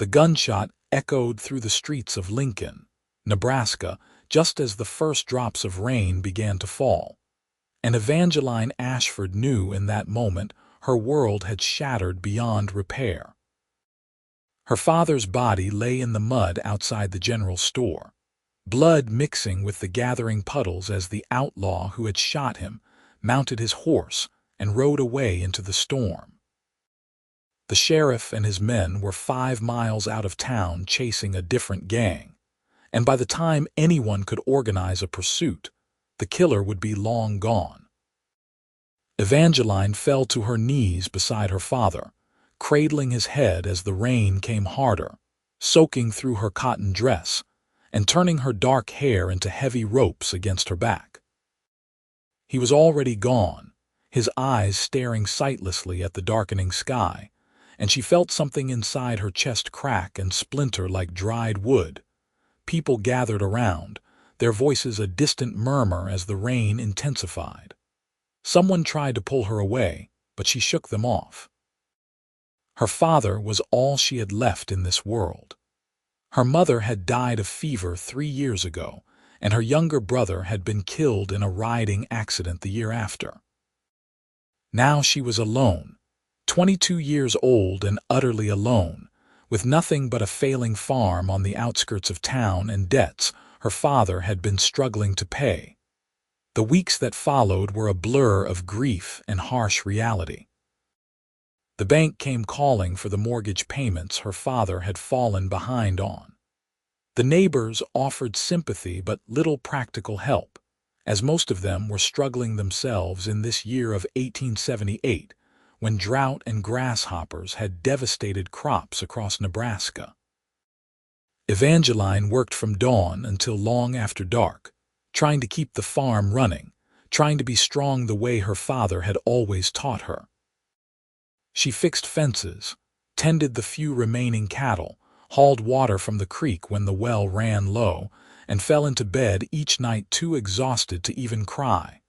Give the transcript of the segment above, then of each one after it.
The gunshot echoed through the streets of Lincoln, Nebraska, just as the first drops of rain began to fall. And Evangeline Ashford knew in that moment her world had shattered beyond repair. Her father's body lay in the mud outside the general store, blood mixing with the gathering puddles as the outlaw who had shot him mounted his horse and rode away into the storm. The sheriff and his men were 5 miles out of town chasing a different gang, and by the time anyone could organize a pursuit, the killer would be long gone. Evangeline fell to her knees beside her father, cradling his head as the rain came harder, soaking through her cotton dress and turning her dark hair into heavy ropes against her back. He was already gone, his eyes staring sightlessly at the darkening sky, and she felt something inside her chest crack and splinter like dried wood. People gathered around, their voices a distant murmur as the rain intensified. Someone tried to pull her away, but she shook them off. Her father was all she had left in this world. Her mother had died of fever 3 years ago, and her younger brother had been killed in a riding accident the year after. Now she was alone, 22 years old and utterly alone, with nothing but a failing farm on the outskirts of town and debts her father had been struggling to pay. The weeks that followed were a blur of grief and harsh reality. The bank came calling for the mortgage payments her father had fallen behind on. The neighbors offered sympathy but little practical help, as most of them were struggling themselves in this year of 1878, when drought and grasshoppers had devastated crops across Nebraska. Evangeline worked from dawn until long after dark, trying to keep the farm running, trying to be strong the way her father had always taught her. She fixed fences, tended the few remaining cattle, hauled water from the creek when the well ran low, and fell into bed each night too exhausted to even cry.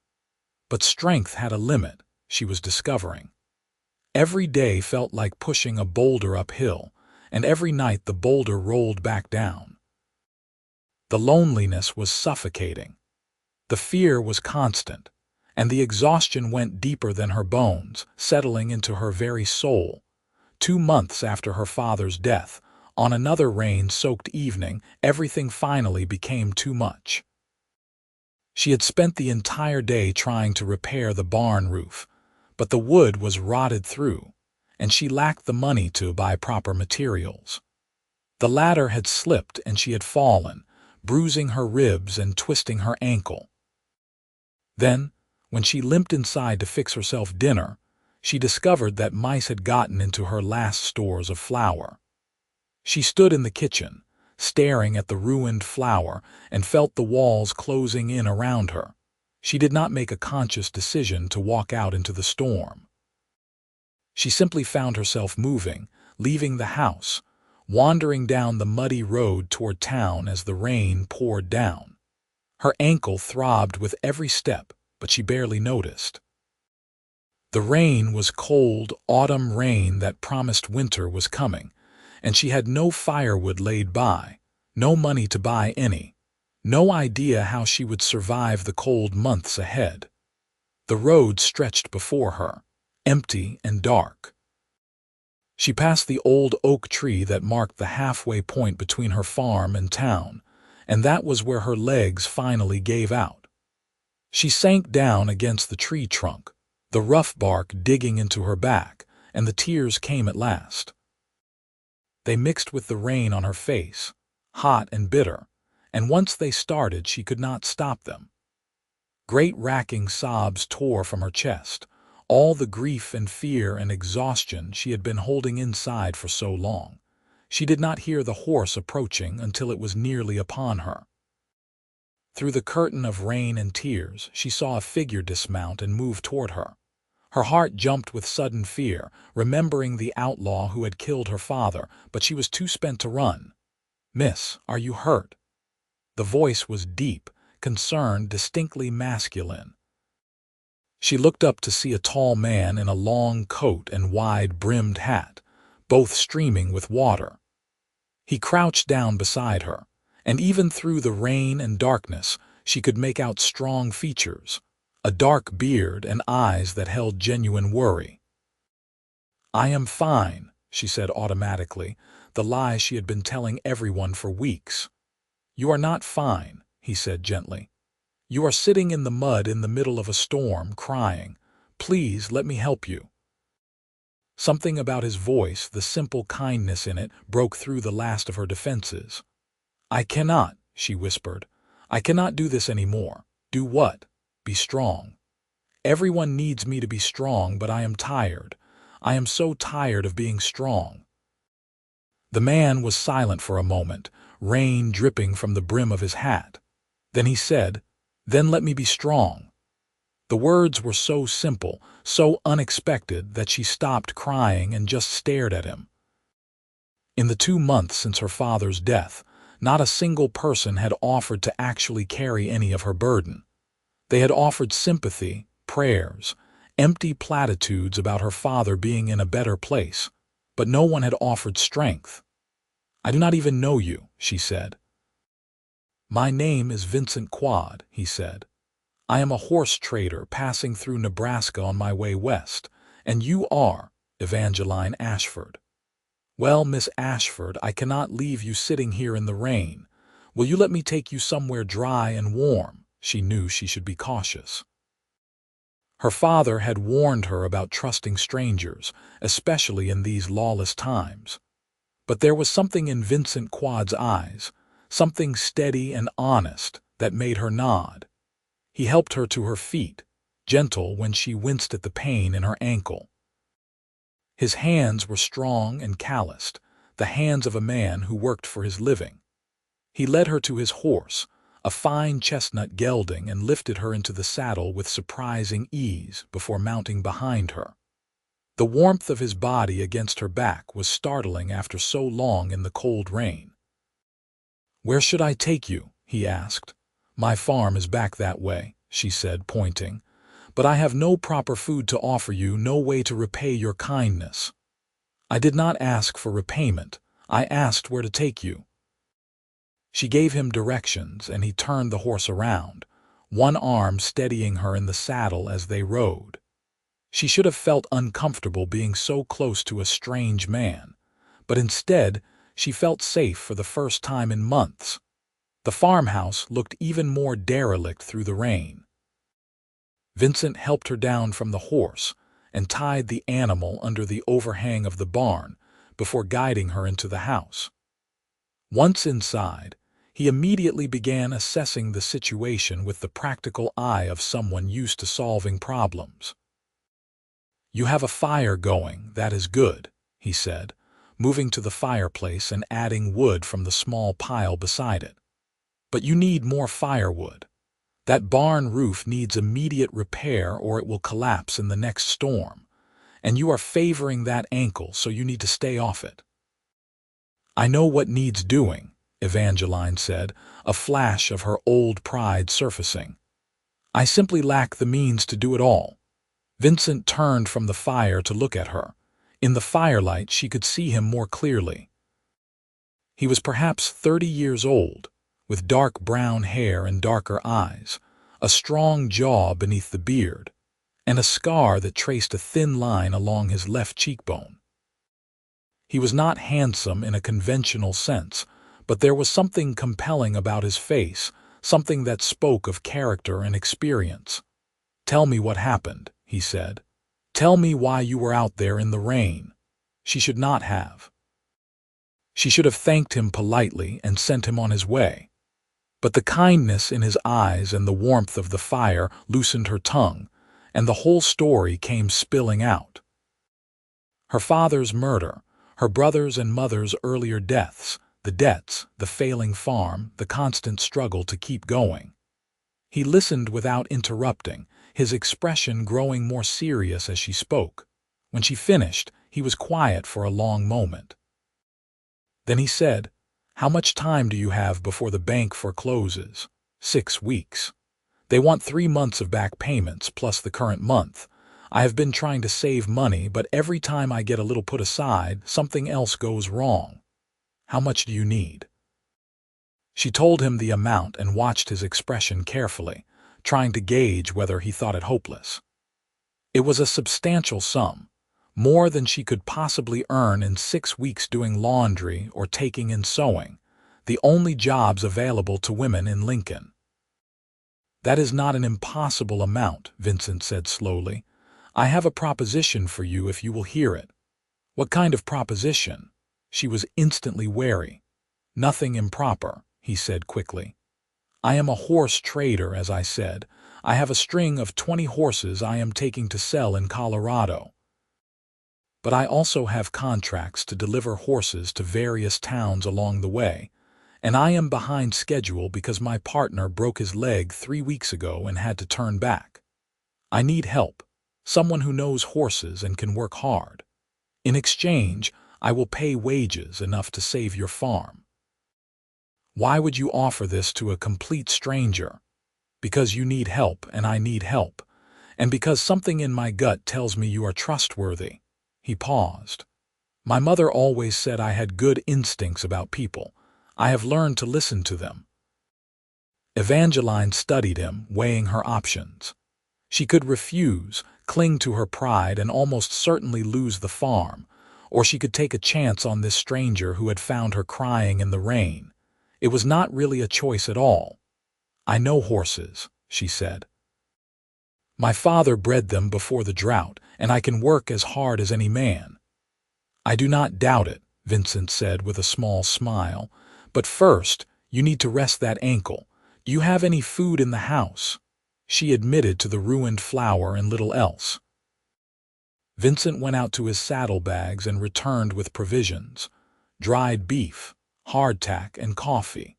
But strength had a limit, she was discovering. Every day felt like pushing a boulder uphill, and every night the boulder rolled back down. The loneliness was suffocating. The fear was constant, and the exhaustion went deeper than her bones, settling into her very soul. 2 months after her father's death, on another rain-soaked evening, everything finally became too much. She had spent the entire day trying to repair the barn roof, but the wood was rotted through, and she lacked the money to buy proper materials. The ladder had slipped and she had fallen, bruising her ribs and twisting her ankle. Then, when she limped inside to fix herself dinner, she discovered that mice had gotten into her last stores of flour. She stood in the kitchen, staring at the ruined flour, and felt the walls closing in around her. She did not make a conscious decision to walk out into the storm. She simply found herself moving, leaving the house, wandering down the muddy road toward town as the rain poured down. Her ankle throbbed with every step, but she barely noticed. The rain was cold autumn rain that promised winter was coming, and she had no firewood laid by, no money to buy any, no idea how she would survive the cold months ahead. The road stretched before her, empty and dark. She passed the old oak tree that marked the halfway point between her farm and town, and that was where her legs finally gave out. She sank down against the tree trunk, the rough bark digging into her back, and the tears came at last. They mixed with the rain on her face, hot and bitter, and once they started she could not stop them. Great racking sobs tore from her chest, all the grief and fear and exhaustion she had been holding inside for so long. She did not hear the horse approaching until it was nearly upon her. Through the curtain of rain and tears, she saw a figure dismount and move toward her. Her heart jumped with sudden fear, remembering the outlaw who had killed her father, but she was too spent to run. "Miss, are you hurt?" The voice was deep, concerned, distinctly masculine. She looked up to see a tall man in a long coat and wide-brimmed hat, both streaming with water. He crouched down beside her, and even through the rain and darkness, she could make out strong features, a dark beard and eyes that held genuine worry. "I am fine," she said automatically, the lie she had been telling everyone for weeks. "You are not fine," he said gently. "You are sitting in the mud in the middle of a storm, crying. Please let me help you." Something about his voice, the simple kindness in it, broke through the last of her defenses. "I cannot," she whispered. "I cannot do this anymore." "Do what?" "Be strong. Everyone needs me to be strong, but I am tired. I am so tired of being strong." The man was silent for a moment, rain dripping from the brim of his hat. Then he said, "Then let me be strong." The words were so simple, so unexpected, that she stopped crying and just stared at him. In the 2 months since her father's death, not a single person had offered to actually carry any of her burden. They had offered sympathy, prayers, empty platitudes about her father being in a better place, but no one had offered strength. "I do not even know you," she said. "My name is Vincent Quade," he said. "I am a horse trader passing through Nebraska on my way west, and you are Evangeline Ashford." "Well, Miss Ashford, I cannot leave you sitting here in the rain. Will you let me take you somewhere dry and warm?" She knew she should be cautious. Her father had warned her about trusting strangers, especially in these lawless times. But there was something in Vincent Quade's eyes, something steady and honest, that made her nod. He helped her to her feet, gentle when she winced at the pain in her ankle. His hands were strong and calloused, the hands of a man who worked for his living. He led her to his horse, a fine chestnut gelding, and lifted her into the saddle with surprising ease before mounting behind her. The warmth of his body against her back was startling after so long in the cold rain. "Where should I take you?" he asked. "My farm is back that way," she said, pointing. "But I have no proper food to offer you, no way to repay your kindness." "I did not ask for repayment. I asked where to take you." She gave him directions, and he turned the horse around, one arm steadying her in the saddle as they rode. She should have felt uncomfortable being so close to a strange man, but instead she felt safe for the first time in months. The farmhouse looked even more derelict through the rain. Vincent helped her down from the horse and tied the animal under the overhang of the barn before guiding her into the house. Once inside, he immediately began assessing the situation with the practical eye of someone used to solving problems. "You have a fire going, that is good," he said, moving to the fireplace and adding wood from the small pile beside it. "But you need more firewood. That barn roof needs immediate repair or it will collapse in the next storm, and you are favoring that ankle, so you need to stay off it." "I know what needs doing," Evangeline said, a flash of her old pride surfacing. "I simply lack the means to do it all." Vincent turned from the fire to look at her. In the firelight she could see him more clearly. He was perhaps 30 years old, with dark brown hair and darker eyes, a strong jaw beneath the beard, and a scar that traced a thin line along his left cheekbone. He was not handsome in a conventional sense, but there was something compelling about his face, something that spoke of character and experience. "Tell me what happened," he said. "Tell me why you were out there in the rain." She should not have. She should have thanked him politely and sent him on his way. But the kindness in his eyes and the warmth of the fire loosened her tongue, and the whole story came spilling out. Her father's murder, her brother's and mother's earlier deaths, the debts, the failing farm, the constant struggle to keep going. He listened without interrupting, his expression growing more serious as she spoke. When she finished, he was quiet for a long moment. Then he said, "How much time do you have before the bank forecloses?" 6 weeks. They want 3 months of back payments plus the current month. I have been trying to save money, but every time I get a little put aside, something else goes wrong. How much do you need?" She told him the amount and watched his expression carefully, trying to gauge whether he thought it hopeless. It was a substantial sum, more than she could possibly earn in 6 weeks doing laundry or taking in sewing, the only jobs available to women in Lincoln. "That is not an impossible amount," Vincent said slowly. "I have a proposition for you if you will hear it." "What kind of proposition?" She was instantly wary. "Nothing improper," he said quickly. "I am a horse trader, as I said. I have a string of 20 horses I am taking to sell in Colorado. But I also have contracts to deliver horses to various towns along the way, and I am behind schedule because my partner broke his leg 3 weeks ago and had to turn back. I need help, someone who knows horses and can work hard. In exchange, I will pay wages enough to save your farm." "Why would you offer this to a complete stranger?" "Because you need help and I need help, and because something in my gut tells me you are trustworthy." He paused. "My mother always said I had good instincts about people. I have learned to listen to them." Evangeline studied him, weighing her options. She could refuse, cling to her pride, and almost certainly lose the farm, or she could take a chance on this stranger who had found her crying in the rain. It was not really a choice at all. "I know horses," she said. "My father bred them before the drought, and I can work as hard as any man." "I do not doubt it," Vincent said with a small smile. "But first, you need to rest that ankle. Do you have any food in the house?" She admitted to the ruined flour and little else. Vincent went out to his saddlebags and returned with provisions: dried beef, hardtack, and coffee.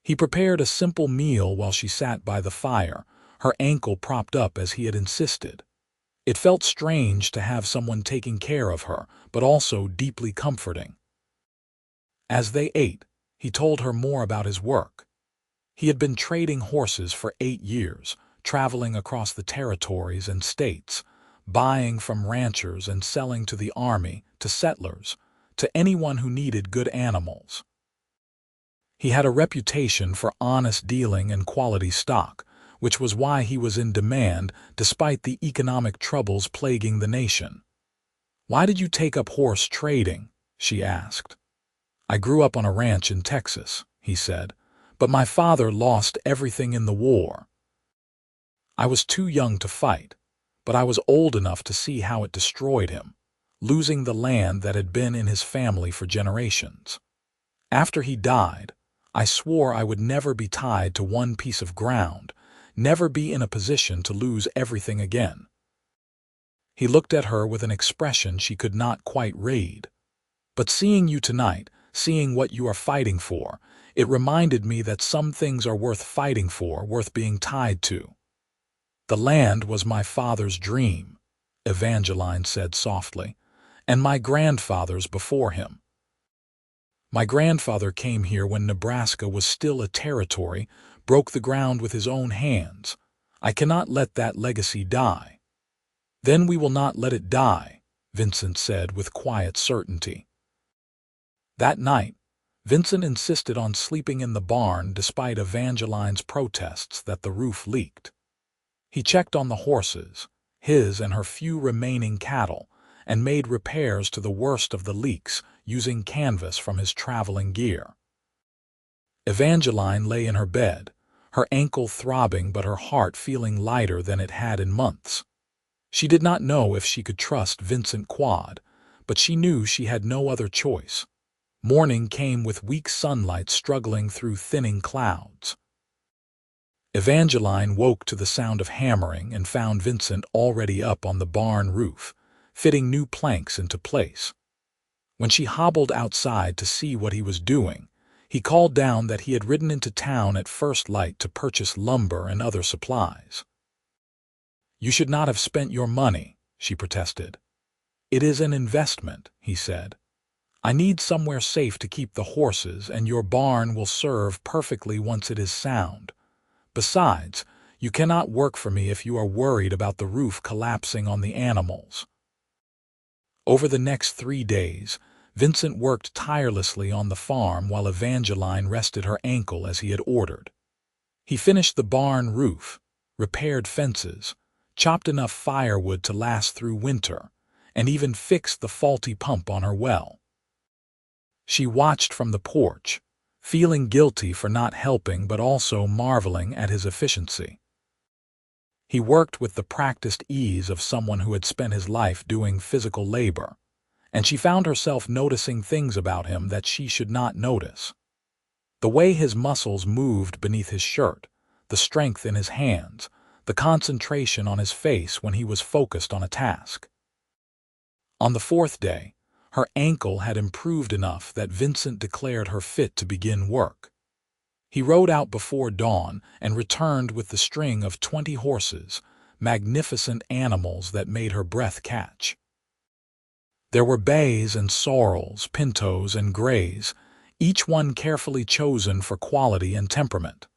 He prepared a simple meal while she sat by the fire, her ankle propped up as he had insisted. It felt strange to have someone taking care of her, but also deeply comforting. As they ate, he told her more about his work. He had been trading horses for 8 years, traveling across the territories and states, buying from ranchers and selling to the army, to settlers, to anyone who needed good animals. He had a reputation for honest dealing and quality stock, which was why he was in demand despite the economic troubles plaguing the nation. "Why did you take up horse trading?" she asked. "I grew up on a ranch in Texas," he said, "but my father lost everything in the war. I was too young to fight, but I was old enough to see how it destroyed him, losing the land that had been in his family for generations. After he died, I swore I would never be tied to one piece of ground, never be in a position to lose everything again." He looked at her with an expression she could not quite read. "But seeing you tonight, seeing what you are fighting for, it reminded me that some things are worth fighting for, worth being tied to." "The land was my father's dream," Evangeline said softly, "and my grandfather's before him. My grandfather came here when Nebraska was still a territory, broke the ground with his own hands. I cannot let that legacy die." "Then we will not let it die," Vincent said with quiet certainty. That night, Vincent insisted on sleeping in the barn despite Evangeline's protests that the roof leaked. He checked on the horses, his and her few remaining cattle, and made repairs to the worst of the leaks using canvas from his traveling gear. Evangeline lay in her bed, her ankle throbbing but her heart feeling lighter than it had in months. She did not know if she could trust Vincent Quade, but she knew she had no other choice. Morning came with weak sunlight struggling through thinning clouds. Evangeline woke to the sound of hammering and found Vincent already up on the barn roof, fitting new planks into place. When she hobbled outside to see what he was doing, he called down that he had ridden into town at first light to purchase lumber and other supplies. "You should not have spent your money," she protested. "It is an investment," he said. "I need somewhere safe to keep the horses, and your barn will serve perfectly once it is sound. Besides, you cannot work for me if you are worried about the roof collapsing on the animals." Over the next 3 days, Vincent worked tirelessly on the farm while Evangeline rested her ankle as he had ordered. He finished the barn roof, repaired fences, chopped enough firewood to last through winter, and even fixed the faulty pump on her well. She watched from the porch, feeling guilty for not helping but also marveling at his efficiency. He worked with the practiced ease of someone who had spent his life doing physical labor, and she found herself noticing things about him that she should not notice. The way his muscles moved beneath his shirt, the strength in his hands, the concentration on his face when he was focused on a task. On the fourth day, her ankle had improved enough that Vincent declared her fit to begin work. He rode out before dawn and returned with the string of 20 horses, magnificent animals that made her breath catch. There were bays and sorrels, pintos and grays, each one carefully chosen for quality and temperament.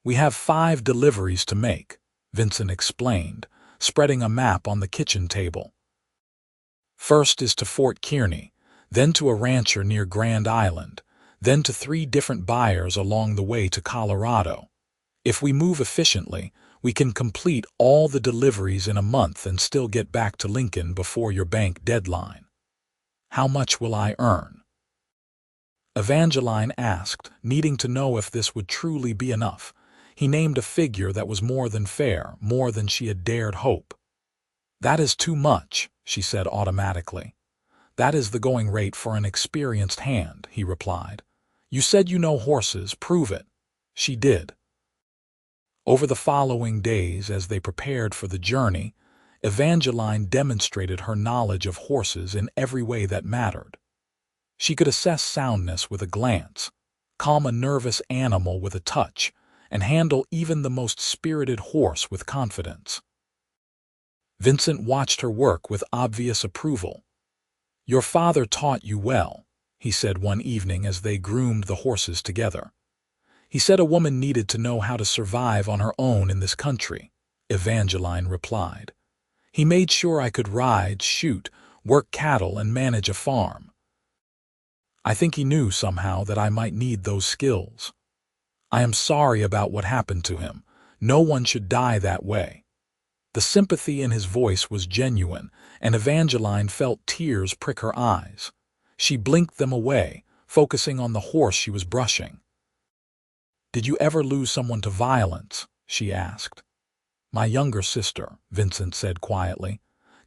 "We have 5 deliveries to make," Vincent explained, spreading a map on the kitchen table. "First is to Fort Kearney, then to a rancher near Grand Island, then to 3 different buyers along the way to Colorado. If we move efficiently, we can complete all the deliveries in a month and still get back to Lincoln before your bank deadline. How much will I earn?" Evangeline asked, needing to know if this would truly be enough. He named a figure that was more than fair, more than she had dared hope. "That is too much," she said automatically. "That is the going rate for an experienced hand," he replied. "You said you know horses, prove it." She did. Over the following days, as they prepared for the journey, Evangeline demonstrated her knowledge of horses in every way that mattered. She could assess soundness with a glance, calm a nervous animal with a touch, and handle even the most spirited horse with confidence. Vincent watched her work with obvious approval. "Your father taught you well," he said one evening as they groomed the horses together. "He said a woman needed to know how to survive on her own in this country," Evangeline replied. "He made sure I could ride, shoot, work cattle, and manage a farm. I think he knew somehow that I might need those skills. I am sorry about what happened to him. No one should die that way." The sympathy in his voice was genuine, and Evangeline felt tears prick her eyes. She blinked them away, focusing on the horse she was brushing. "Did you ever lose someone to violence?" she asked. "My younger sister," Vincent said quietly.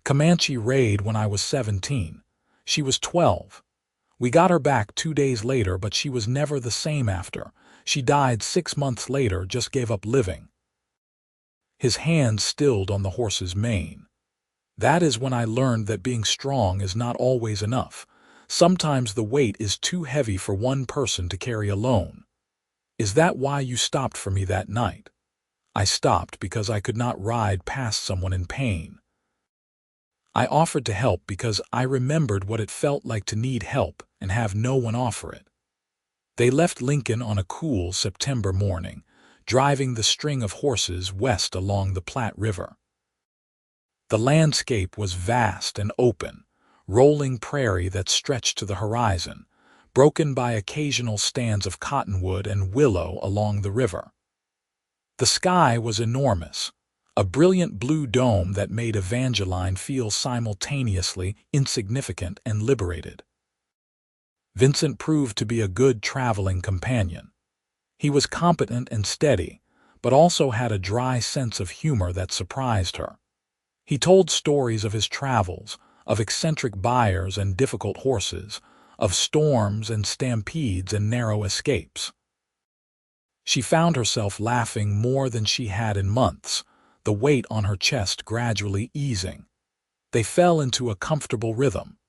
"Comanche raid when I was 17. She was 12. We got her back 2 days later, but she was never the same after. She died 6 months later, just gave up living." His hand stilled on the horse's mane. "That is when I learned that being strong is not always enough. Sometimes the weight is too heavy for one person to carry alone. Is that why you stopped for me that night?" "I stopped because I could not ride past someone in pain. I offered to help because I remembered what it felt like to need help and have no one offer it." They left Lincoln on a cool September morning, driving the string of horses west along the Platte River. The landscape was vast and open, rolling prairie that stretched to the horizon, broken by occasional stands of cottonwood and willow along the river. The sky was enormous, a brilliant blue dome that made Evangeline feel simultaneously insignificant and liberated. Vincent proved to be a good traveling companion. He was competent and steady, but also had a dry sense of humor that surprised her. He told stories of his travels, of eccentric buyers and difficult horses, of storms and stampedes and narrow escapes. She found herself laughing more than she had in months, the weight on her chest gradually easing. They fell into a comfortable rhythm.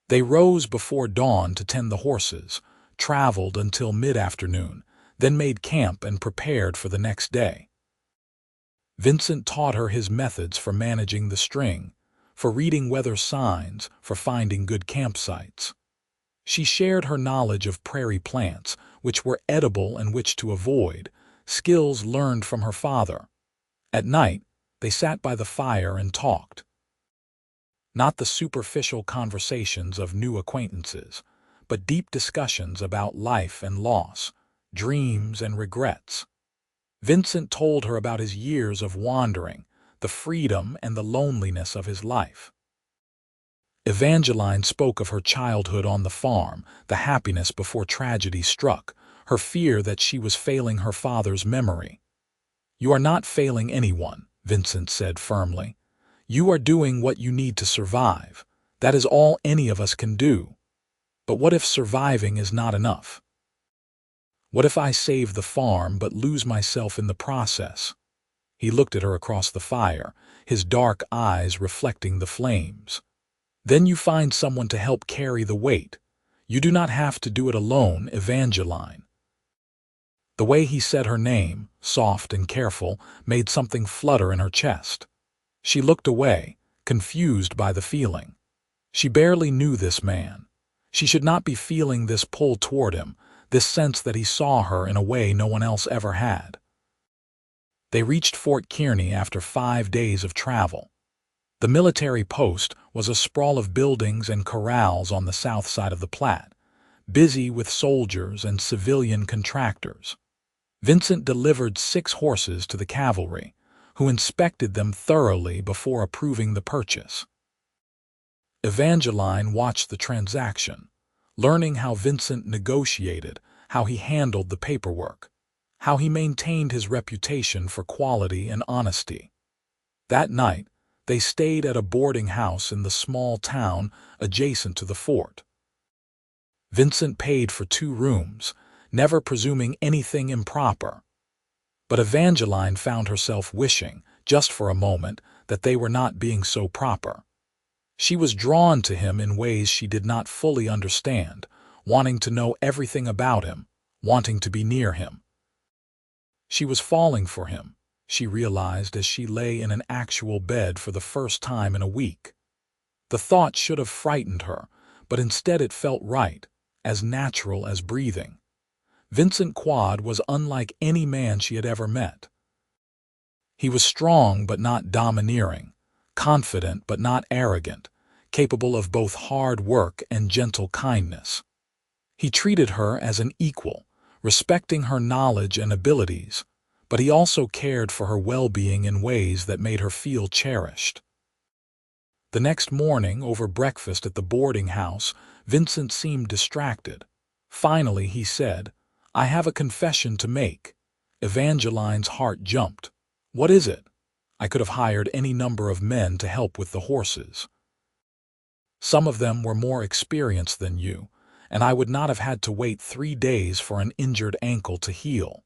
They rose before dawn to tend the horses, traveled until mid-afternoon, then made camp and prepared for the next day. Vincent taught her his methods for managing the string, for reading weather signs, for finding good campsites. She shared her knowledge of prairie plants, which were edible and which to avoid, skills learned from her father. At night, they sat by the fire and talked. Not the superficial conversations of new acquaintances, but deep discussions about life and loss, dreams and regrets. Vincent told her about his years of wandering, the freedom and the loneliness of his life. Evangeline spoke of her childhood on the farm, the happiness before tragedy struck, her fear that she was failing her father's memory. "You are not failing anyone," Vincent said firmly. "You are doing what you need to survive. That is all any of us can do. But what if surviving is not enough? What if I save the farm but lose myself in the process?" He looked at her across the fire, his dark eyes reflecting the flames. "Then you find someone to help carry the weight. You do not have to do it alone, Evangeline." The way he said her name, soft and careful, made something flutter in her chest. She looked away, confused by the feeling. She barely knew this man. She should not be feeling this pull toward him, this sense that he saw her in a way no one else ever had. They reached Fort Kearney after 5 days of travel. The military post was a sprawl of buildings and corrals on the south side of the Platte, busy with soldiers and civilian contractors. Vincent delivered 6 horses to the cavalry, who inspected them thoroughly before approving the purchase. Evangeline watched the transaction, learning how Vincent negotiated, how he handled the paperwork, how he maintained his reputation for quality and honesty. That night, they stayed at a boarding house in the small town adjacent to the fort. Vincent paid for 2 rooms, never presuming anything improper. But Evangeline found herself wishing, just for a moment, that they were not being so proper. She was drawn to him in ways she did not fully understand, wanting to know everything about him, wanting to be near him. She was falling for him, she realized as she lay in an actual bed for the first time in a week. The thought should have frightened her, but instead it felt right, as natural as breathing. Vincent Quade was unlike any man she had ever met. He was strong but not domineering, confident but not arrogant, capable of both hard work and gentle kindness. He treated her as an equal, respecting her knowledge and abilities, but he also cared for her well-being in ways that made her feel cherished. The next morning, over breakfast at the boarding house, Vincent seemed distracted. Finally, he said, "I have a confession to make." Evangeline's heart jumped. "What is it?" "I could have hired any number of men to help with the horses. Some of them were more experienced than you, and I would not have had to wait 3 days for an injured ankle to heal."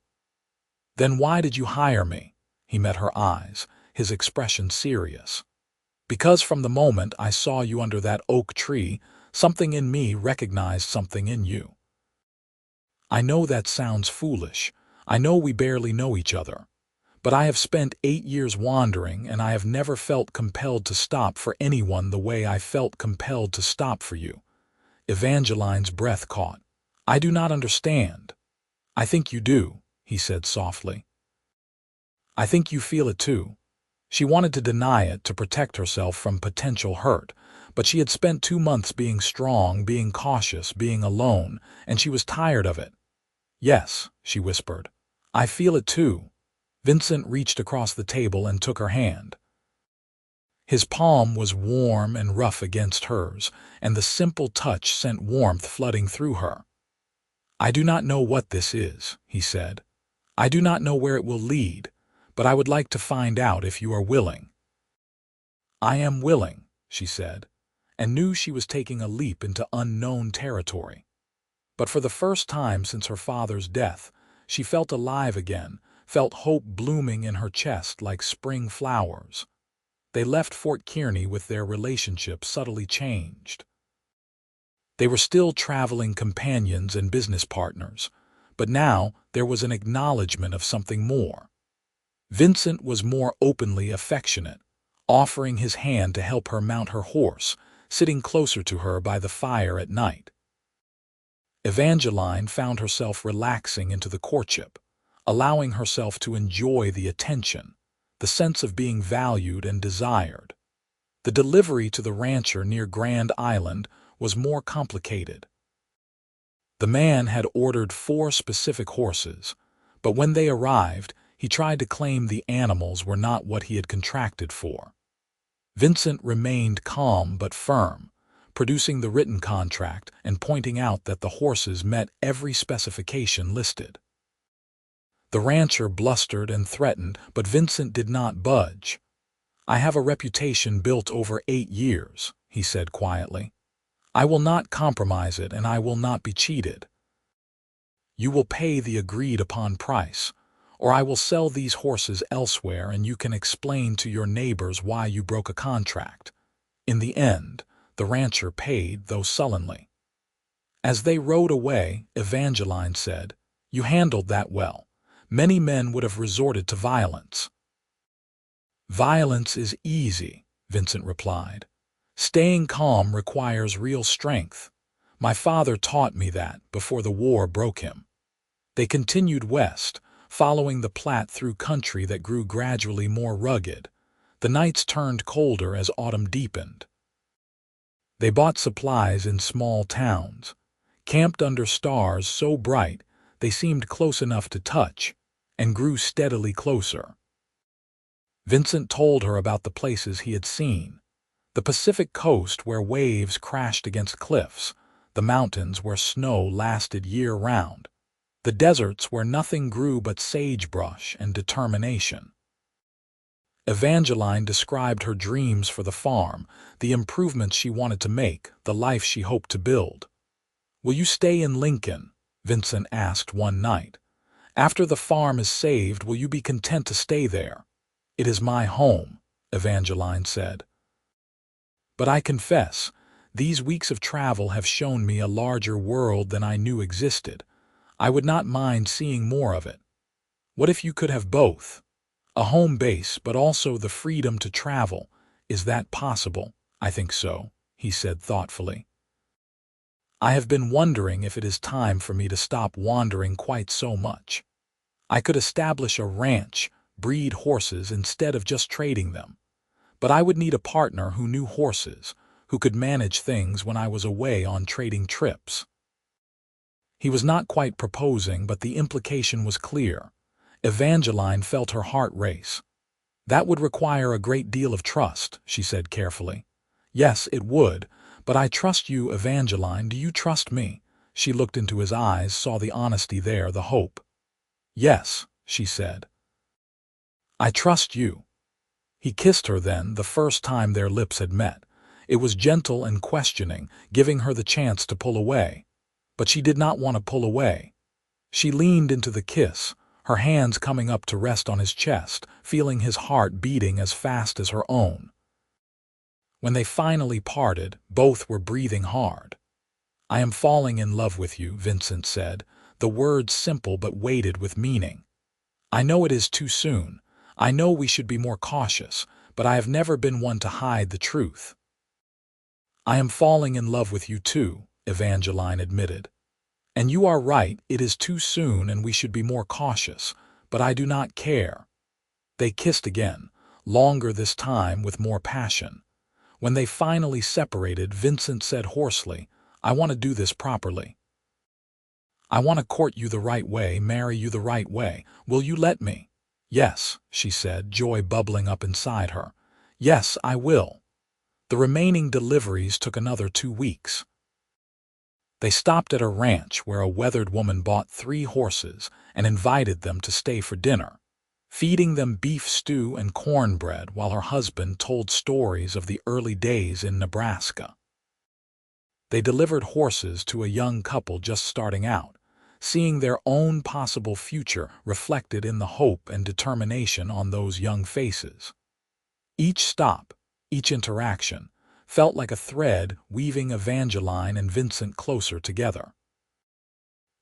"Then why did you hire me?" He met her eyes, his expression serious. "Because from the moment I saw you under that oak tree, something in me recognized something in you." "I know that sounds foolish. I know we barely know each other. But I have spent 8 years wandering, and I have never felt compelled to stop for anyone the way I felt compelled to stop for you." Evangeline's breath caught. "I do not understand." "I think you do," he said softly. "I think you feel it too." She wanted to deny it to protect herself from potential hurt, but she had spent 2 months being strong, being cautious, being alone, and she was tired of it. "Yes," she whispered. "I feel it too." Vincent reached across the table and took her hand. His palm was warm and rough against hers, and the simple touch sent warmth flooding through her. "I do not know what this is," he said. "I do not know where it will lead, but I would like to find out if you are willing." "I am willing," she said, and knew she was taking a leap into unknown territory. But for the first time since her father's death, she felt alive again, felt hope blooming in her chest like spring flowers. They left Fort Kearney with their relationship subtly changed. They were still traveling companions and business partners, but now there was an acknowledgement of something more. Vincent was more openly affectionate, offering his hand to help her mount her horse, sitting closer to her by the fire at night. Evangeline found herself relaxing into the courtship, allowing herself to enjoy the attention, the sense of being valued and desired. The delivery to the rancher near Grand Island was more complicated. The man had ordered 4 specific horses, but when they arrived, he tried to claim the animals were not what he had contracted for. Vincent remained calm but firm, producing the written contract and pointing out that the horses met every specification listed. The rancher blustered and threatened, but Vincent did not budge. "I have a reputation built over 8 years," he said quietly. "I will not compromise it, and I will not be cheated. You will pay the agreed-upon price, or I will sell these horses elsewhere and you can explain to your neighbors why you broke a contract." In the end, the rancher paid, though sullenly. As they rode away, Evangeline said, "You handled that well. Many men would have resorted to violence." "Violence is easy," Vincent replied. "Staying calm requires real strength. My father taught me that before the war broke him." They continued west, following the Platte through country that grew gradually more rugged. The nights turned colder as autumn deepened. They bought supplies in small towns, camped under stars so bright they seemed close enough to touch, and grew steadily closer. Vincent told her about the places he had seen: the Pacific coast where waves crashed against cliffs, the mountains where snow lasted year-round, the deserts where nothing grew but sagebrush and determination. Evangeline described her dreams for the farm, the improvements she wanted to make, the life she hoped to build. "Will you stay in Lincoln?" Vincent asked one night. "After the farm is saved, will you be content to stay there?" "It is my home," Evangeline said. "But I confess, these weeks of travel have shown me a larger world than I knew existed. I would not mind seeing more of it." "What if you could have both? A home base, but also the freedom to travel. Is that possible?" "I think so," he said thoughtfully. "I have been wondering if it is time for me to stop wandering quite so much. I could establish a ranch, breed horses instead of just trading them. But I would need a partner who knew horses, who could manage things when I was away on trading trips." He was not quite proposing, but the implication was clear. Evangeline felt her heart race. "That would require a great deal of trust," she said carefully. "Yes, it would, but I trust you, Evangeline. Do you trust me?" She looked into his eyes, saw the honesty there, the hope. "Yes," she said. "I trust you." He kissed her then, the first time their lips had met. It was gentle and questioning, giving her the chance to pull away. But she did not want to pull away. She leaned into the kiss, her hands coming up to rest on his chest, feeling his heart beating as fast as her own. When they finally parted, both were breathing hard. "I am falling in love with you," Vincent said, the words simple but weighted with meaning. "I know it is too soon. I know we should be more cautious, but I have never been one to hide the truth." "I am falling in love with you too," Evangeline admitted. "And you are right, it is too soon and we should be more cautious, but I do not care." They kissed again, longer this time with more passion. When they finally separated, Vincent said hoarsely, "I want to do this properly. I want to court you the right way, marry you the right way. Will you let me?" "Yes," she said, joy bubbling up inside her. "Yes, I will." The remaining deliveries took another 2 weeks. They stopped at a ranch where a weathered woman bought 3 horses and invited them to stay for dinner, feeding them beef stew and cornbread while her husband told stories of the early days in Nebraska. They delivered horses to a young couple just starting out, seeing their own possible future reflected in the hope and determination on those young faces. Each stop, each interaction, felt like a thread weaving Evangeline and Vincent closer together.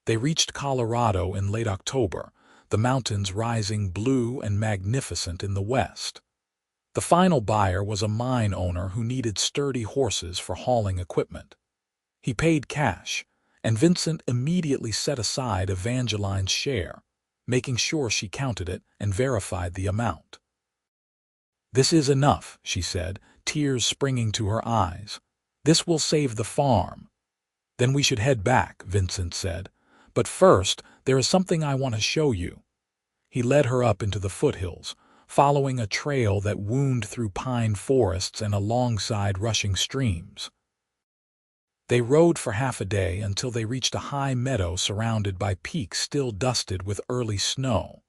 They reached Colorado in late October, the mountains rising blue and magnificent in the west. The final buyer was a mine owner who needed sturdy horses for hauling equipment. He paid cash, and Vincent immediately set aside Evangeline's share, making sure she counted it and verified the amount. "This is enough," she said, tears springing to her eyes. "This will save the farm." "Then we should head back," Vincent said. "But first, there is something I want to show you." He led her up into the foothills, following a trail that wound through pine forests and alongside rushing streams. They rode for half a day until they reached a high meadow surrounded by peaks still dusted with early snow.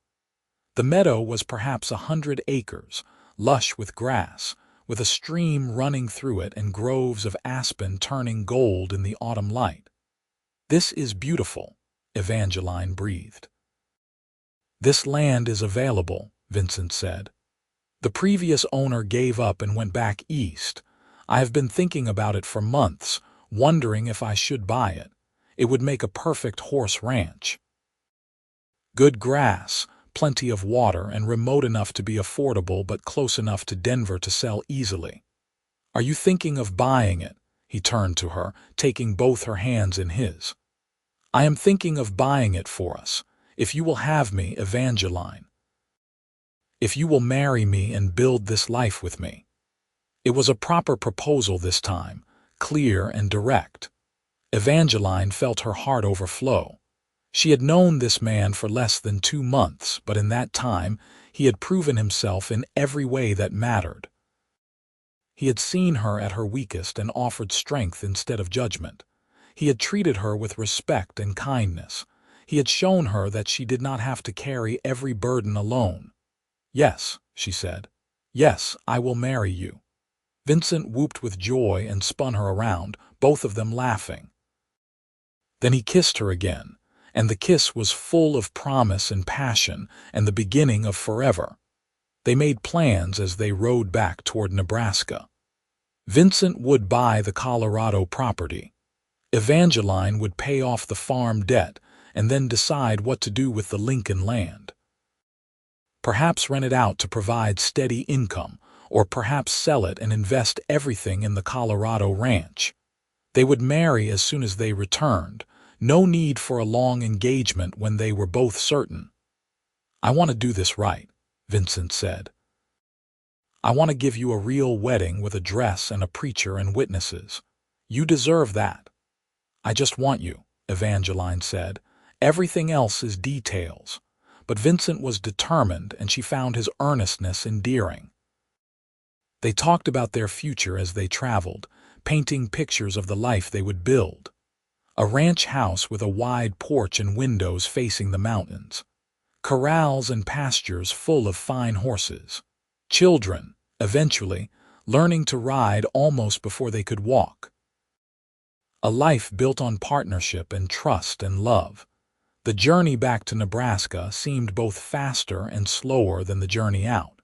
The meadow was perhaps 100 acres, lush with grass, with a stream running through it and groves of aspen turning gold in the autumn light. "This is beautiful," Evangeline breathed. "This land is available," Vincent said. "The previous owner gave up and went back east. I have been thinking about it for months, wondering if I should buy it. It would make a perfect horse ranch. Good grass, plenty of water, and remote enough to be affordable but close enough to Denver to sell easily. Are you thinking of buying it?" He turned to her, taking both her hands in his. "I am thinking of buying it for us, if you will have me, Evangeline. If you will marry me and build this life with me." It was a proper proposal this time, clear and direct. Evangeline felt her heart overflow. She had known this man for less than 2 months, but in that time he had proven himself in every way that mattered. He had seen her at her weakest and offered strength instead of judgment. He had treated her with respect and kindness. He had shown her that she did not have to carry every burden alone. "Yes," she said. "Yes, I will marry you." Vincent whooped with joy and spun her around, both of them laughing. Then he kissed her again, and the kiss was full of promise and passion and the beginning of forever. They made plans as they rode back toward Nebraska. Vincent would buy the Colorado property. Evangeline would pay off the farm debt and then decide what to do with the Lincoln land. Perhaps rent it out to provide steady income, or perhaps sell it and invest everything in the Colorado ranch. They would marry as soon as they returned. No need for a long engagement when they were both certain. "I want to do this right," Vincent said. "I want to give you a real wedding with a dress and a preacher and witnesses. You deserve that." "I just want you," Evangeline said. "Everything else is details." But Vincent was determined, and she found his earnestness endearing. They talked about their future as they traveled, painting pictures of the life they would build. A ranch house with a wide porch and windows facing the mountains. Corrals and pastures full of fine horses. Children, eventually, learning to ride almost before they could walk. A life built on partnership and trust and love. The journey back to Nebraska seemed both faster and slower than the journey out.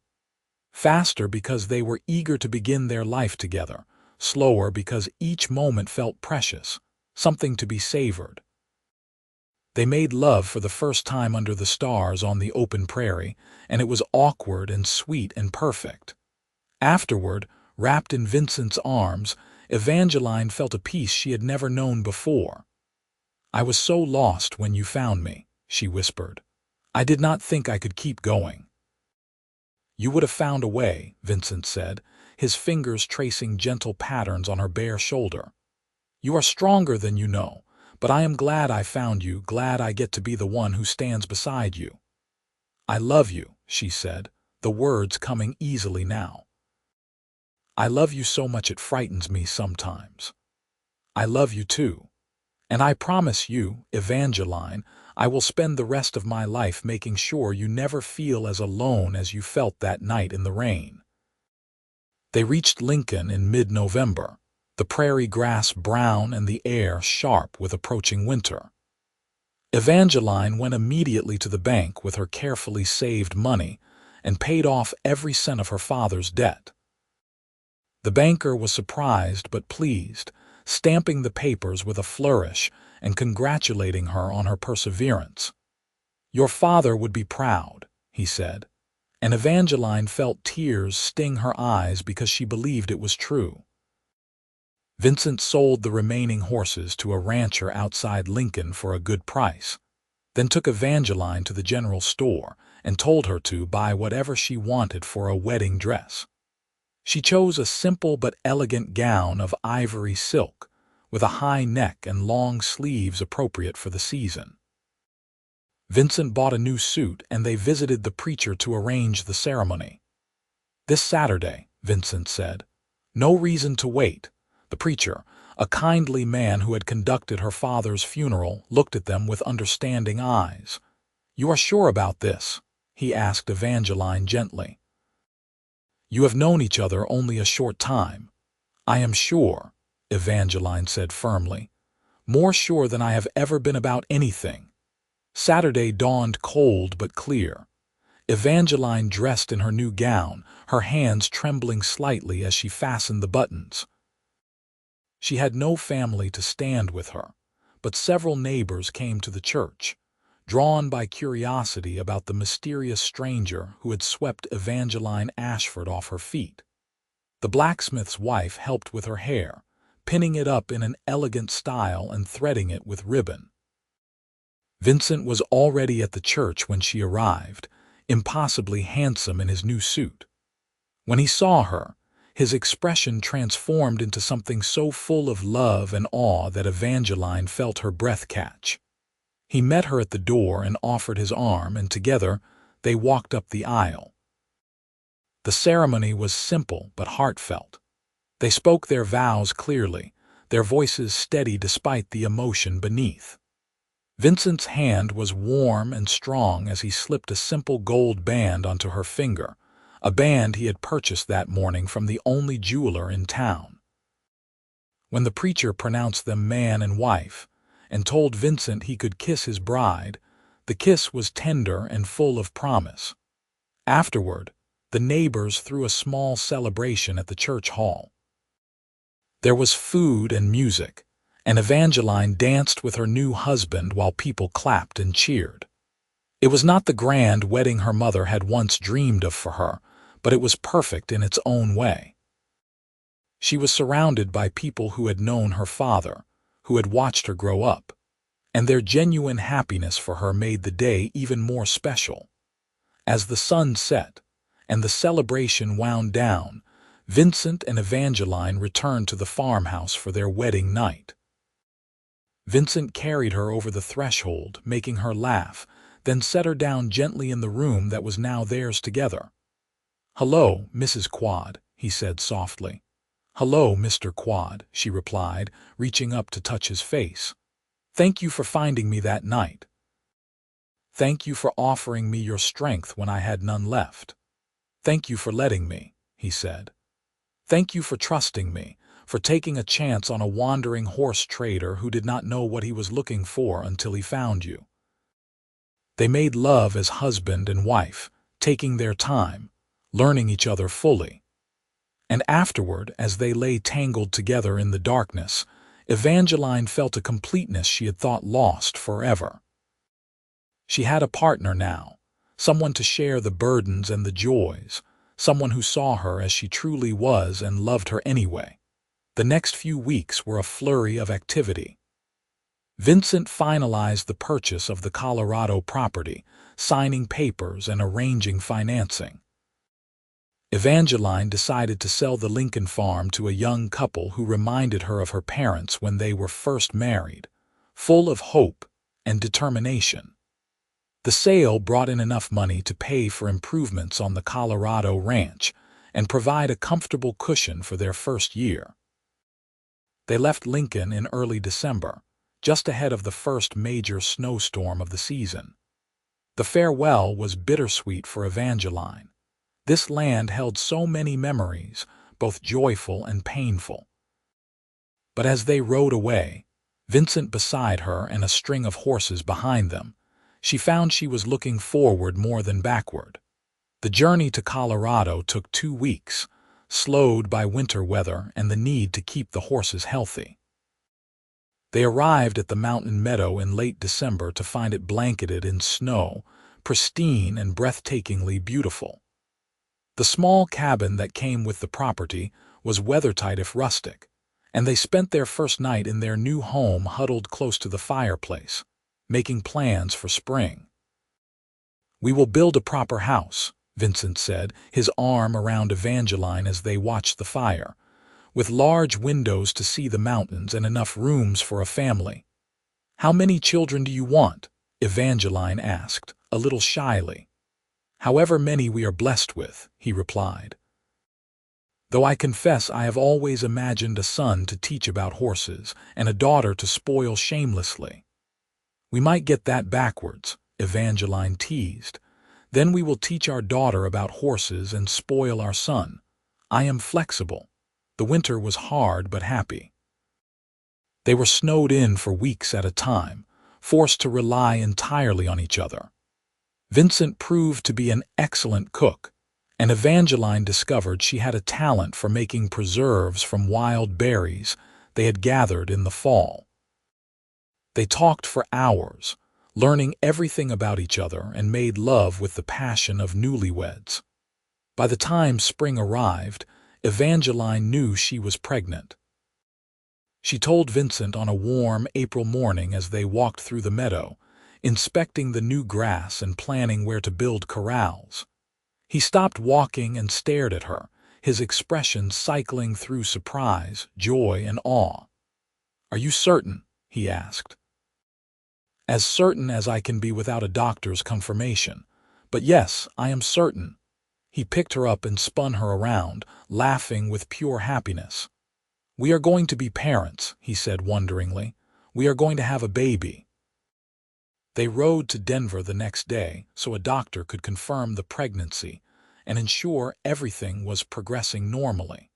Faster because they were eager to begin their life together, slower because each moment felt precious, something to be savored. They made love for the first time under the stars on the open prairie, and it was awkward and sweet and perfect. Afterward, wrapped in Vincent's arms, Evangeline felt a peace she had never known before. "I was so lost when you found me," she whispered. "I did not think I could keep going." "You would have found a way," Vincent said, his fingers tracing gentle patterns on her bare shoulder. "You are stronger than you know, but I am glad I found you, glad I get to be the one who stands beside you." "I love you," she said, the words coming easily now. "I love you so much it frightens me sometimes." "I love you too. And I promise you, Evangeline, I will spend the rest of my life making sure you never feel as alone as you felt that night in the rain." They reached Lincoln in mid-November, the prairie grass brown and the air sharp with approaching winter. Evangeline went immediately to the bank with her carefully saved money and paid off every cent of her father's debt. The banker was surprised but pleased, stamping the papers with a flourish and congratulating her on her perseverance. "Your father would be proud," he said, and Evangeline felt tears sting her eyes because she believed it was true. Vincent sold the remaining horses to a rancher outside Lincoln for a good price, then took Evangeline to the general store and told her to buy whatever she wanted for a wedding dress. She chose a simple but elegant gown of ivory silk, with a high neck and long sleeves appropriate for the season. Vincent bought a new suit and they visited the preacher to arrange the ceremony. "This Saturday," Vincent said. "No reason to wait." The preacher, a kindly man who had conducted her father's funeral, looked at them with understanding eyes. "You are sure about this?" he asked Evangeline gently. "You have known each other only a short time." "I am sure," Evangeline said firmly. "More sure than I have ever been about anything." Saturday dawned cold but clear. Evangeline dressed in her new gown, her hands trembling slightly as she fastened the buttons. She had no family to stand with her, but several neighbors came to the church, drawn by curiosity about the mysterious stranger who had swept Evangeline Ashford off her feet. The blacksmith's wife helped with her hair, pinning it up in an elegant style and threading it with ribbon. Vincent was already at the church when she arrived, impossibly handsome in his new suit. When he saw her, his expression transformed into something so full of love and awe that Evangeline felt her breath catch. He met her at the door and offered his arm, and together they walked up the aisle. The ceremony was simple but heartfelt. They spoke their vows clearly, their voices steady despite the emotion beneath. Vincent's hand was warm and strong as he slipped a simple gold band onto her finger, a band he had purchased that morning from the only jeweler in town. When the preacher pronounced them man and wife, and told Vincent he could kiss his bride, the kiss was tender and full of promise. Afterward, the neighbors threw a small celebration at the church hall. There was food and music, and Evangeline danced with her new husband while people clapped and cheered. It was not the grand wedding her mother had once dreamed of for her, but it was perfect in its own way. She was surrounded by people who had known her father, who had watched her grow up, and their genuine happiness for her made the day even more special. As the sun set and the celebration wound down, Vincent and Evangeline returned to the farmhouse for their wedding night. Vincent carried her over the threshold, making her laugh, then set her down gently in the room that was now theirs together. "Hello, Mrs. Quade," he said softly. "Hello, Mr. Quade," she replied, reaching up to touch his face. "Thank you for finding me that night. Thank you for offering me your strength when I had none left. Thank you for letting me," he said. "Thank you for trusting me, for taking a chance on a wandering horse trader who did not know what he was looking for until he found you." They made love as husband and wife, taking their time, learning each other fully. And afterward, as they lay tangled together in the darkness, Evangeline felt a completeness she had thought lost forever. She had a partner now, someone to share the burdens and the joys, someone who saw her as she truly was and loved her anyway. The next few weeks were a flurry of activity. Vincent finalized the purchase of the Colorado property, signing papers and arranging financing. Evangeline decided to sell the Lincoln farm to a young couple who reminded her of her parents when they were first married, full of hope and determination. The sale brought in enough money to pay for improvements on the Colorado ranch and provide a comfortable cushion for their first year. They left Lincoln in early December, just ahead of the first major snowstorm of the season. The farewell was bittersweet for Evangeline. This land held so many memories, both joyful and painful. But as they rode away, Vincent beside her and a string of horses behind them, she found she was looking forward more than backward. The journey to Colorado took 2 weeks, slowed by winter weather and the need to keep the horses healthy. They arrived at the mountain meadow in late December to find it blanketed in snow, pristine and breathtakingly beautiful. The small cabin that came with the property was weathertight if rustic, and they spent their first night in their new home huddled close to the fireplace, making plans for spring. "We will build a proper house," Vincent said, his arm around Evangeline as they watched the fire, "with large windows to see the mountains and enough rooms for a family." "How many children do you want?" Evangeline asked, a little shyly. "However many we are blessed with," he replied. "Though I confess I have always imagined a son to teach about horses and a daughter to spoil shamelessly." "We might get that backwards," Evangeline teased. "Then we will teach our daughter about horses and spoil our son. I am flexible." The winter was hard but happy. They were snowed in for weeks at a time, forced to rely entirely on each other. Vincent proved to be an excellent cook, and Evangeline discovered she had a talent for making preserves from wild berries they had gathered in the fall. They talked for hours, learning everything about each other, and made love with the passion of newlyweds. By the time spring arrived, Evangeline knew she was pregnant. She told Vincent on a warm April morning as they walked through the meadow, inspecting the new grass and planning where to build corrals. He stopped walking and stared at her, his expression cycling through surprise, joy, and awe. "Are you certain?" he asked. "As certain as I can be without a doctor's confirmation. But yes, I am certain." He picked her up and spun her around, laughing with pure happiness. "We are going to be parents," he said wonderingly. "We are going to have a baby." They rode to Denver the next day so a doctor could confirm the pregnancy and ensure everything was progressing normally.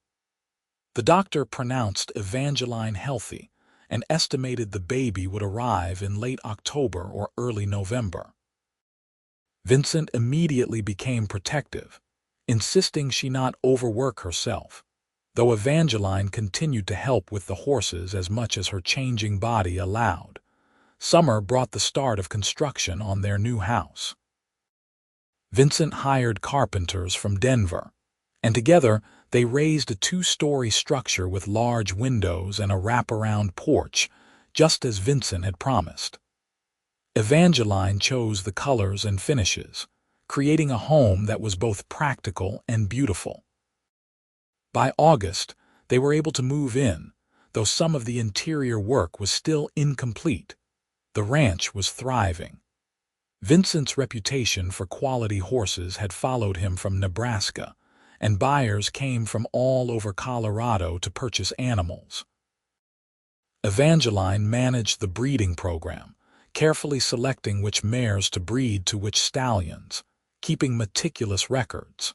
The doctor pronounced Evangeline healthy and estimated the baby would arrive in late October or early November. Vincent immediately became protective, insisting she not overwork herself, though Evangeline continued to help with the horses as much as her changing body allowed. Summer brought the start of construction on their new house. Vincent hired carpenters from Denver, and together they raised a 2-story structure with large windows and a wraparound porch, just as Vincent had promised. Evangeline chose the colors and finishes, creating a home that was both practical and beautiful. By August, they were able to move in, though some of the interior work was still incomplete. The ranch was thriving. Vincent's reputation for quality horses had followed him from Nebraska, and buyers came from all over Colorado to purchase animals. Evangeline managed the breeding program, carefully selecting which mares to breed to which stallions, keeping meticulous records.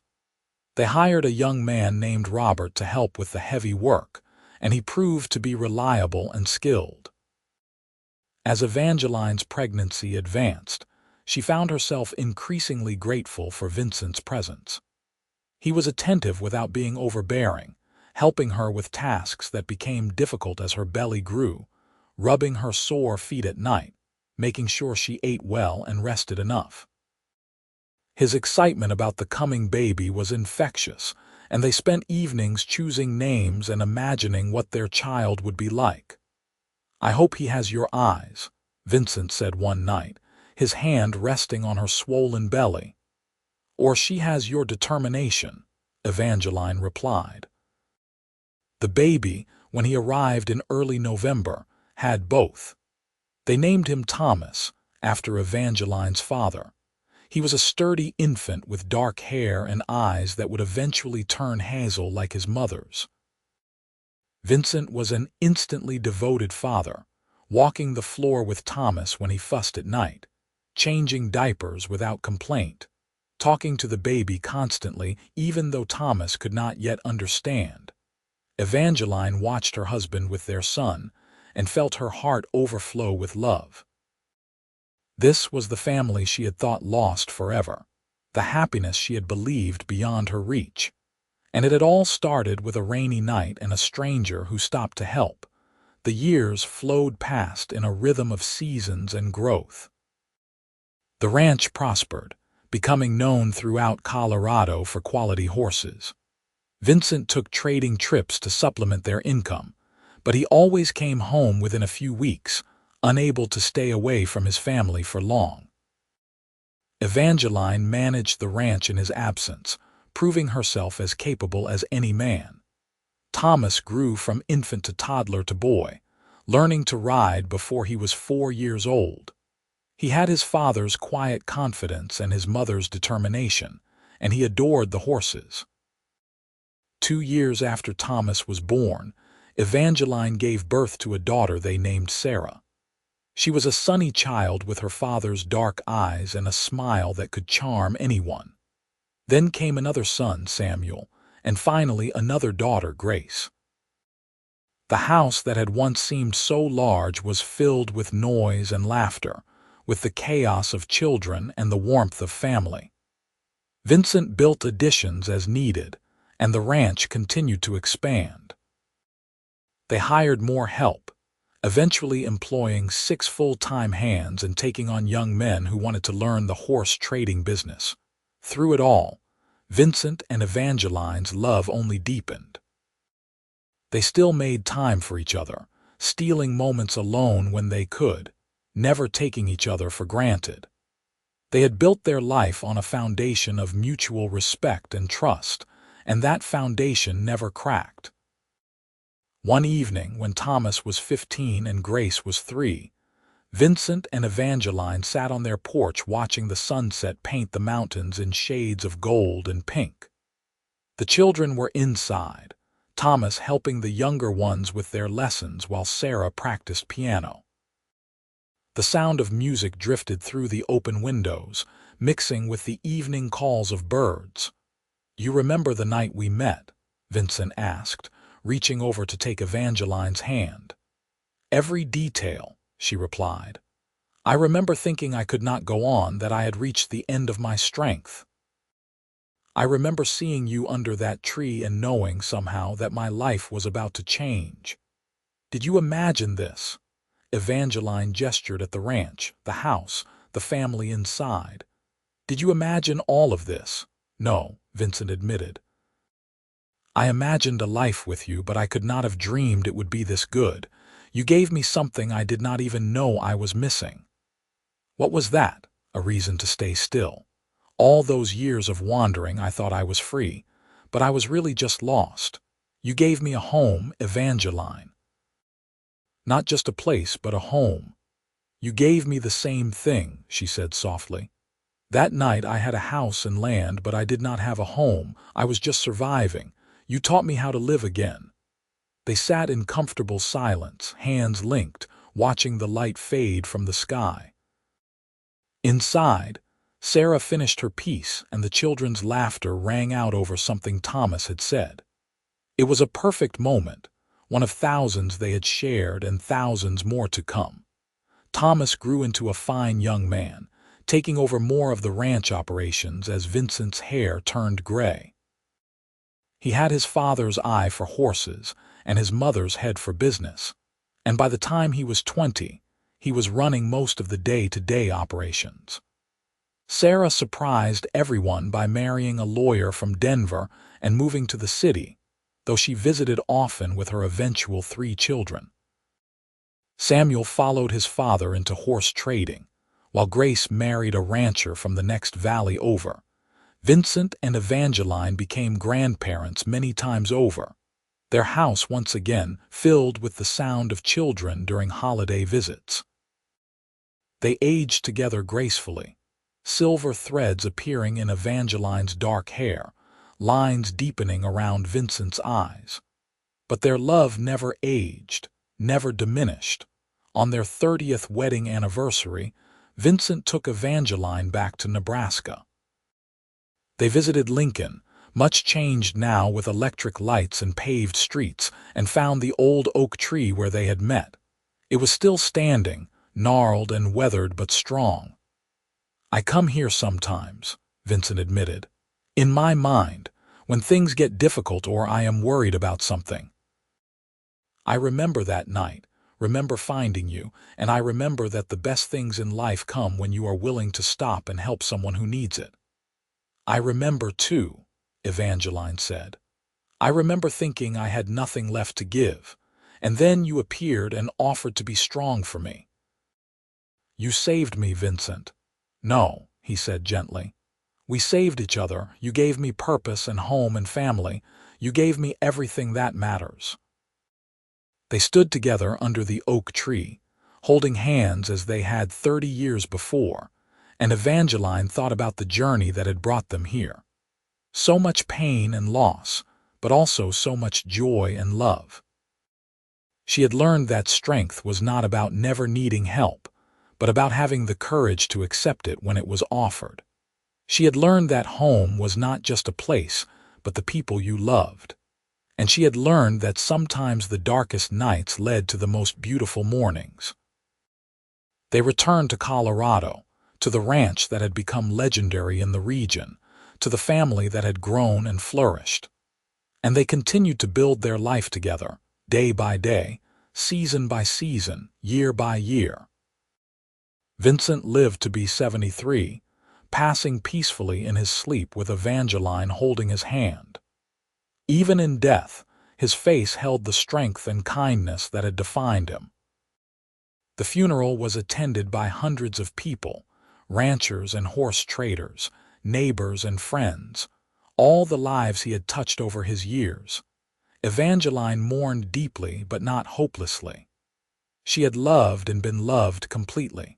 They hired a young man named Robert to help with the heavy work, and he proved to be reliable and skilled. As Evangeline's pregnancy advanced, she found herself increasingly grateful for Vincent's presence. He was attentive without being overbearing, helping her with tasks that became difficult as her belly grew, rubbing her sore feet at night, making sure she ate well and rested enough. His excitement about the coming baby was infectious, and they spent evenings choosing names and imagining what their child would be like. "I hope he has your eyes," Vincent said one night, his hand resting on her swollen belly. "Or she has your determination," Evangeline replied. The baby, when he arrived in early November, had both. They named him Thomas, after Evangeline's father. He was a sturdy infant with dark hair and eyes that would eventually turn hazel like his mother's. Vincent was an instantly devoted father, walking the floor with Thomas when he fussed at night, changing diapers without complaint, talking to the baby constantly even though Thomas could not yet understand. Evangeline watched her husband with their son and felt her heart overflow with love. This was the family she had thought lost forever, the happiness she had believed beyond her reach. And it had all started with a rainy night and a stranger who stopped to help. The years flowed past in a rhythm of seasons and growth. The ranch prospered, becoming known throughout Colorado for quality horses. Vincent took trading trips to supplement their income, but he always came home within a few weeks, unable to stay away from his family for long. Evangeline managed the ranch in his absence, proving herself as capable as any man. Thomas grew from infant to toddler to boy, learning to ride before he was 4 years old. He had his father's quiet confidence and his mother's determination, and he adored the horses. 2 years after Thomas was born, Evangeline gave birth to a daughter they named Sarah. She was a sunny child with her father's dark eyes and a smile that could charm anyone. Then came another son, Samuel, and finally another daughter, Grace. The house that had once seemed so large was filled with noise and laughter, with the chaos of children and the warmth of family. Vincent built additions as needed, and the ranch continued to expand. They hired more help, eventually employing 6 full-time hands and taking on young men who wanted to learn the horse trading business. Through it all, Vincent and Evangeline's love only deepened. They still made time for each other, stealing moments alone when they could, never taking each other for granted. They had built their life on a foundation of mutual respect and trust, and that foundation never cracked. One evening, when Thomas was 15 and Grace was 3, Vincent and Evangeline sat on their porch watching the sunset paint the mountains in shades of gold and pink. The children were inside, Thomas helping the younger ones with their lessons while Sarah practiced piano. The sound of music drifted through the open windows, mixing with the evening calls of birds. "You remember the night we met?" Vincent asked, reaching over to take Evangeline's hand. "Every detail," she replied. "I remember thinking I could not go on, that I had reached the end of my strength. I remember seeing you under that tree and knowing somehow that my life was about to change. Did you imagine this?" Evangeline gestured at the ranch, the house, the family inside. "Did you imagine all of this?" "No," Vincent admitted. "I imagined a life with you, but I could not have dreamed it would be this good. You gave me something I did not even know I was missing." "What was that?" "A reason to stay still. All those years of wandering I thought I was free, but I was really just lost. You gave me a home, Evangeline. Not just a place, but a home." "You gave me the same thing," she said softly. "That night I had a house and land, but I did not have a home. I was just surviving. You taught me how to live again." They sat in comfortable silence, hands linked, watching the light fade from the sky. Inside, Sarah finished her piece, and the children's laughter rang out over something Thomas had said. It was a perfect moment, one of thousands they had shared and thousands more to come. Thomas grew into a fine young man, taking over more of the ranch operations as Vincent's hair turned gray. He had his father's eye for horses and his mother's head for business, and by the time he was 20, he was running most of the day-to-day operations. Sarah surprised everyone by marrying a lawyer from Denver and moving to the city, though she visited often with her eventual 3 children. Samuel followed his father into horse trading, while Grace married a rancher from the next valley over. Vincent and Evangeline became grandparents many times over, their house once again filled with the sound of children during holiday visits. They aged together gracefully, silver threads appearing in Evangeline's dark hair, lines deepening around Vincent's eyes. But their love never aged, never diminished. On their 30th wedding anniversary, Vincent took Evangeline back to Nebraska. They visited Lincoln, much changed now with electric lights and paved streets, and found the old oak tree where they had met. It was still standing, gnarled and weathered but strong. "I come here sometimes," Vincent admitted. "In my mind, when things get difficult or I am worried about something. I remember that night, remember finding you, and I remember that the best things in life come when you are willing to stop and help someone who needs it." "I remember too," Evangeline said. "I remember thinking I had nothing left to give, and then you appeared and offered to be strong for me." "You saved me, Vincent." "No," he said gently. "We saved each other. You gave me purpose and home and family. You gave me everything that matters." They stood together under the oak tree, holding hands as they had 30 years before, and Evangeline thought about the journey that had brought them here. So much pain and loss, but also so much joy and love. She had learned that strength was not about never needing help, but about having the courage to accept it when it was offered. She had learned that home was not just a place, but the people you loved. And she had learned that sometimes the darkest nights led to the most beautiful mornings. They returned to Colorado, to the ranch that had become legendary in the region, to the family that had grown and flourished. And they continued to build their life together, day by day, season by season, year by year. Vincent lived to be 73, passing peacefully in his sleep with Evangeline holding his hand. Even in death, his face held the strength and kindness that had defined him. The funeral was attended by hundreds of people, ranchers and horse traders, neighbors and friends, all the lives he had touched over his years. Evangeline mourned deeply but not hopelessly. She had loved and been loved completely.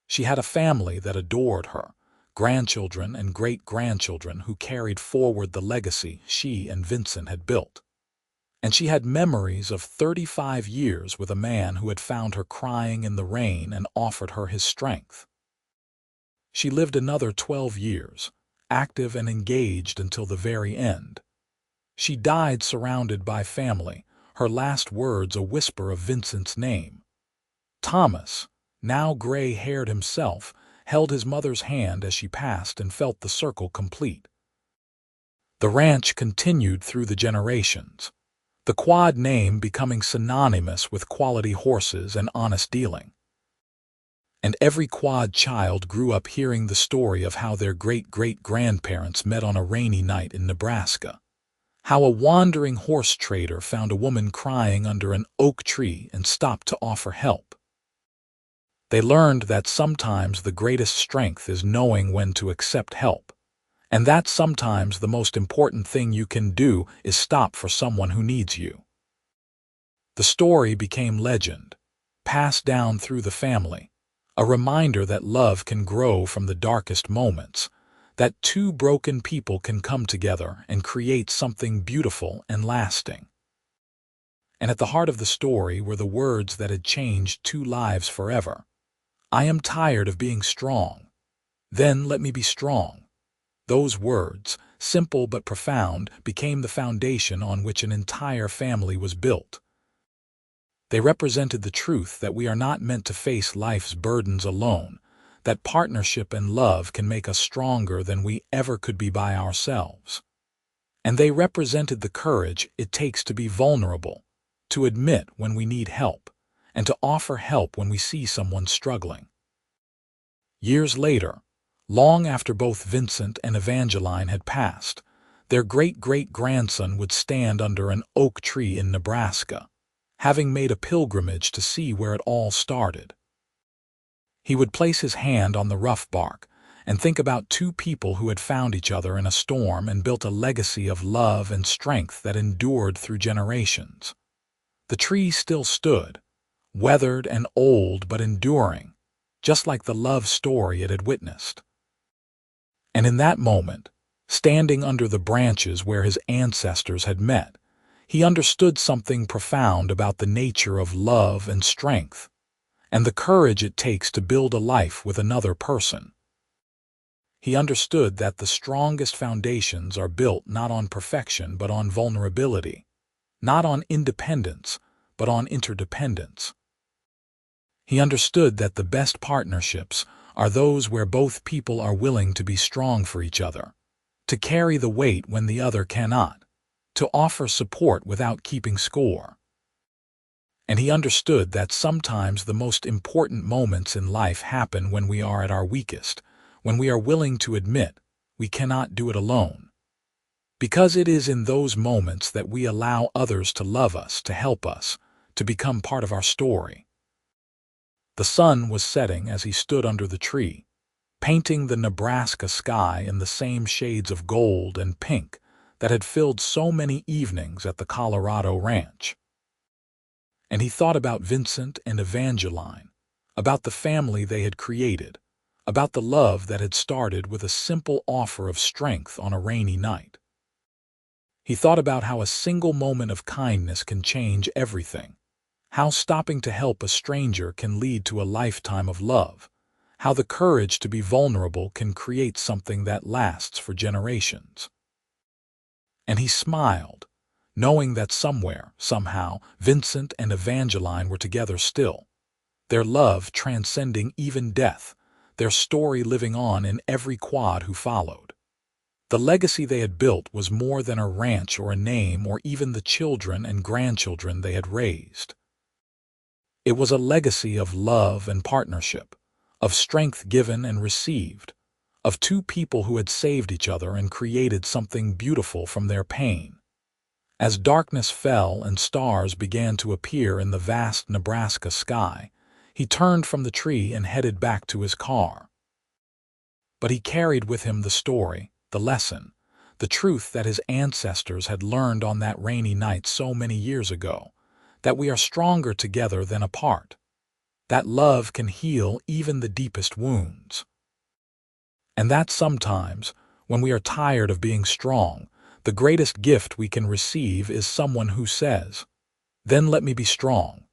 She had a family that adored her, grandchildren and great-grandchildren who carried forward the legacy she and Vincent had built. And she had memories of 35 years with a man who had found her crying in the rain and offered her his strength. She lived another 12 years, active and engaged until the very end. She died surrounded by family, her last words a whisper of Vincent's name. Thomas, now gray-haired himself, held his mother's hand as she passed and felt the circle complete. The ranch continued through the generations, the Quade name becoming synonymous with quality horses and honest dealing. And every Quade child grew up hearing the story of how their great-great-grandparents met on a rainy night in Nebraska, how a wandering horse trader found a woman crying under an oak tree and stopped to offer help. They learned that sometimes the greatest strength is knowing when to accept help, and that sometimes the most important thing you can do is stop for someone who needs you. The story became legend, passed down through the family, a reminder that love can grow from the darkest moments, that two broken people can come together and create something beautiful and lasting. And at the heart of the story were the words that had changed two lives forever. "I am tired of being strong. Then let me be strong." Those words, simple but profound, became the foundation on which an entire family was built. They represented the truth that we are not meant to face life's burdens alone, that partnership and love can make us stronger than we ever could be by ourselves. And they represented the courage it takes to be vulnerable, to admit when we need help, and to offer help when we see someone struggling. Years later, long after both Vincent and Evangeline had passed, their great-great-grandson would stand under an oak tree in Nebraska, having made a pilgrimage to see where it all started. He would place his hand on the rough bark and think about two people who had found each other in a storm and built a legacy of love and strength that endured through generations. The tree still stood, weathered and old but enduring, just like the love story it had witnessed. And in that moment, standing under the branches where his ancestors had met, he understood something profound about the nature of love and strength, and the courage it takes to build a life with another person. He understood that the strongest foundations are built not on perfection but on vulnerability, not on independence but on interdependence. He understood that the best partnerships are those where both people are willing to be strong for each other, to carry the weight when the other cannot, to offer support without keeping score. And he understood that sometimes the most important moments in life happen when we are at our weakest, when we are willing to admit we cannot do it alone. Because it is in those moments that we allow others to love us, to help us, to become part of our story. The sun was setting as he stood under the tree, painting the Nebraska sky in the same shades of gold and pink that had filled so many evenings at the Colorado ranch. And he thought about Vincent and Evangeline, about the family they had created, about the love that had started with a simple offer of strength on a rainy night. He thought about how a single moment of kindness can change everything, how stopping to help a stranger can lead to a lifetime of love, how the courage to be vulnerable can create something that lasts for generations. And he smiled, knowing that somewhere, somehow, Vincent and Evangeline were together still, their love transcending even death, their story living on in every quad who followed. The legacy they had built was more than a ranch or a name or even the children and grandchildren they had raised. It was a legacy of love and partnership, of strength given and received, of two people who had saved each other and created something beautiful from their pain. As darkness fell and stars began to appear in the vast Nebraska sky, he turned from the tree and headed back to his car. But he carried with him the story, the lesson, the truth that his ancestors had learned on that rainy night so many years ago, that we are stronger together than apart, that love can heal even the deepest wounds. And that sometimes, when we are tired of being strong, the greatest gift we can receive is someone who says, "Then let me be strong.